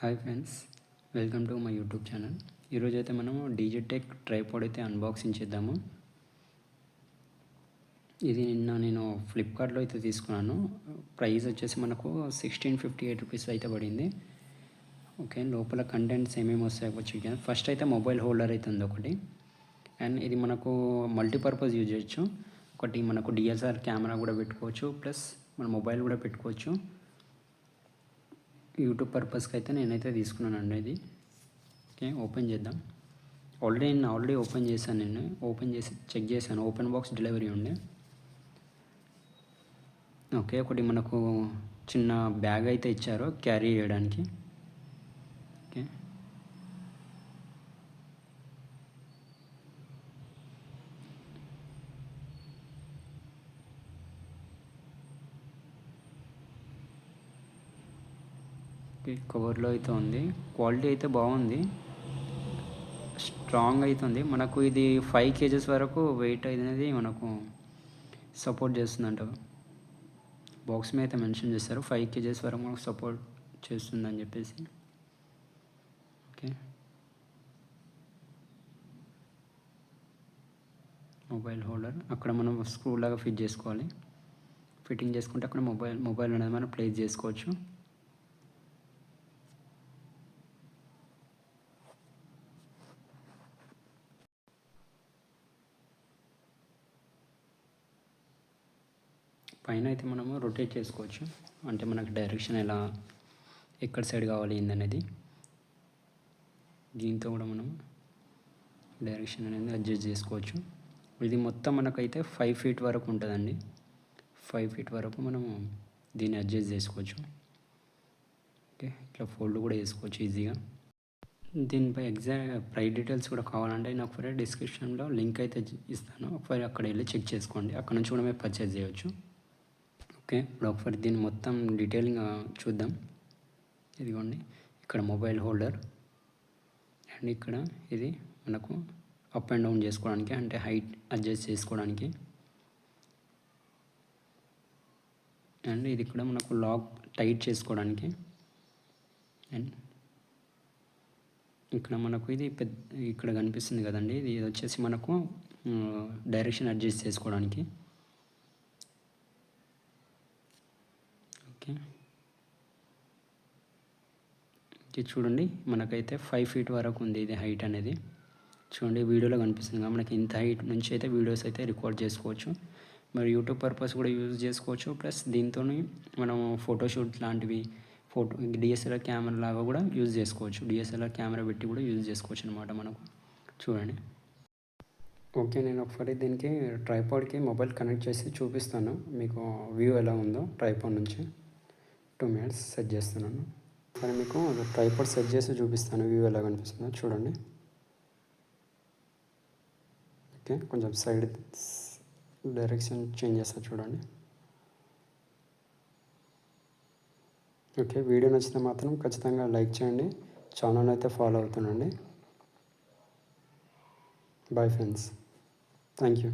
Hi friends, welcome to my YouTube channel. ఈరోజు అయితే మనము డిజిటెక్ ట్రైపాడ్ అయితే అన్బాక్సింగ్ చేద్దాము. ఇది నిన్న నేను ఫ్లిప్కార్ట్లో అయితే తీసుకున్నాను. ప్రైస్ వచ్చేసి మనకు 1658 రూపీస్ అయితే పడింది. ఓకే, లోపల కంటెంట్స్ ఏమేమి వస్తాయో చెక్ చేద్దాం. ఫస్ట్ అయితే మొబైల్ హోల్డర్ అయితే ఉంది ఒకటి, అండ్ ఇది మనకు మల్టీపర్పస్ యూజ్ చేయొచ్చు. ఒకటి మనకు డిఎస్ఆర్ కెమెరా కూడా పెట్టుకోవచ్చు, ప్లస్ మన మొబైల్ కూడా పెట్టుకోవచ్చు. యూట్యూబ్ పర్పస్కి అయితే నేనైతే తీసుకున్నానండి ఇది. ఓకే, ఓపెన్ చేద్దాం. ఆల్రెడీ ఓపెన్ చేశాను. నేను ఓపెన్ చేసి చెక్ చేశాను. ఓపెన్ బాక్స్ డెలివరీ ఉండే. ఓకే, ఒకటి మనకు చిన్న బ్యాగ్ అయితే ఇచ్చారు క్యారీ చేయడానికి. ఓకే, కవర్లో అయితే ఉంది. క్వాలిటీ అయితే బాగుంది, స్ట్రాంగ్ అవుతుంది. మనకు ఇది 5 kgs వరకు వెయిట్ అనేది మనకు సపోర్ట్ చేస్తుందంట. బాక్స్ మీద అయితే మెన్షన్ చేస్తారు 5 kgs వరకు మనకు సపోర్ట్ చేస్తుందని చెప్పేసి. ఓకే, మొబైల్ హోల్డర్ అక్కడ మనం స్క్రూ లాగా ఫిట్ చేసుకోవాలి. ఫిట్టింగ్ చేసుకుంటే అక్కడ మొబైల్ అనేది మనం ప్లేస్ చేసుకోవచ్చు. పైన అయితే మనము రొటేట్ చేసుకోవచ్చు, అంటే మనకు డైరెక్షన్ ఎక్కడ సైడ్ కావాలి ఏందనేది. దీంతో కూడా మనం డైరెక్షన్ అనేది అడ్జస్ట్ చేసుకోవచ్చు. ఇది మొత్తం మనకైతే 5 feet వరకు ఉంటుందండి. 5 feet వరకు మనము దీన్ని అడ్జస్ట్ చేసుకోవచ్చు. ఓకే, ఇట్లా ఫోల్డ్ కూడా చేసుకోవచ్చు ఈజీగా. దీనిపై ఎగ్జాక్ట్ ప్రైస్ డీటెయిల్స్ కూడా కావాలంటే నాకు ఒకసారి డిస్క్రిప్షన్లో లింక్ అయితే ఇస్తాను. ఒకసారి అక్కడ వెళ్ళి చెక్ చేసుకోండి. అక్కడ నుంచి కూడా మీరు పర్చేజ్ చేయవచ్చు. ఓకే, ఇప్పుడు ఒకసారి దీన్ని మొత్తం డీటెయిలింగ్ చూద్దాం. ఇదిగోండి, ఇక్కడ మొబైల్ హోల్డర్, అండ్ ఇక్కడ ఇది మనకు అప్ అండ్ డౌన్ చేసుకోవడానికి, అంటే హైట్ అడ్జస్ట్ చేసుకోవడానికి. అండ్ ఇది ఇక్కడ మనకు లాక్ టైట్ చేసుకోవడానికి. అండ్ ఇక్కడ మనకు ఇది ఇక్కడ కనిపిస్తుంది కదండి, ఇది వచ్చేసి మనకు డైరెక్షన్ అడ్జస్ట్ చేసుకోవడానికి. ఓకే, ఇది చూడండి మనకైతే 5 feet వరకు ఉంది ఇది హైట్ అనేది. చూడండి వీడియోలో కనిపిస్తుంది కదా మనకి, ఇంత హైట్ నుంచి అయితే వీడియోస్ అయితే రికార్డ్ చేసుకోవచ్చు. మరి యూట్యూబ్ పర్పస్ కూడా యూజ్ చేసుకోవచ్చు. ప్లస్ దీంతో మనం ఫోటోషూట్ లాంటివి, డిఎస్ఎల్ఆర్ కెమెరా లాగా కూడా యూజ్ చేసుకోవచ్చు. డిఎస్ఎల్ఆర్ కెమెరా పెట్టి కూడా యూజ్ చేసుకోవచ్చు అనమాట మనకు. చూడండి. ఓకే, నేను ఒకసారి దీనికి ట్రైపాడ్కి మొబైల్ కనెక్ట్ చేసి చూపిస్తాను మీకు వ్యూ ఎలా ఉందో. ట్రైపాడ్ నుంచి 2 minutes సెట్ చేస్తున్నాను. కానీ మీకు ట్రైపాడ్ సెట్ చేసి చూపిస్తాను వ్యూ ఎలా కనిపిస్తుందో. చూడండి. ఓకే, కొంచెం సైడ్ డైరెక్షన్ చేంజ్ చేస్తా చూడండి. ఓకే, వీడియో నచ్చితే మాత్రం ఖచ్చితంగా లైక్ చేయండి. ఛానల్ అయితే ఫాలో అవుతుండండి. Bye friends, thank you.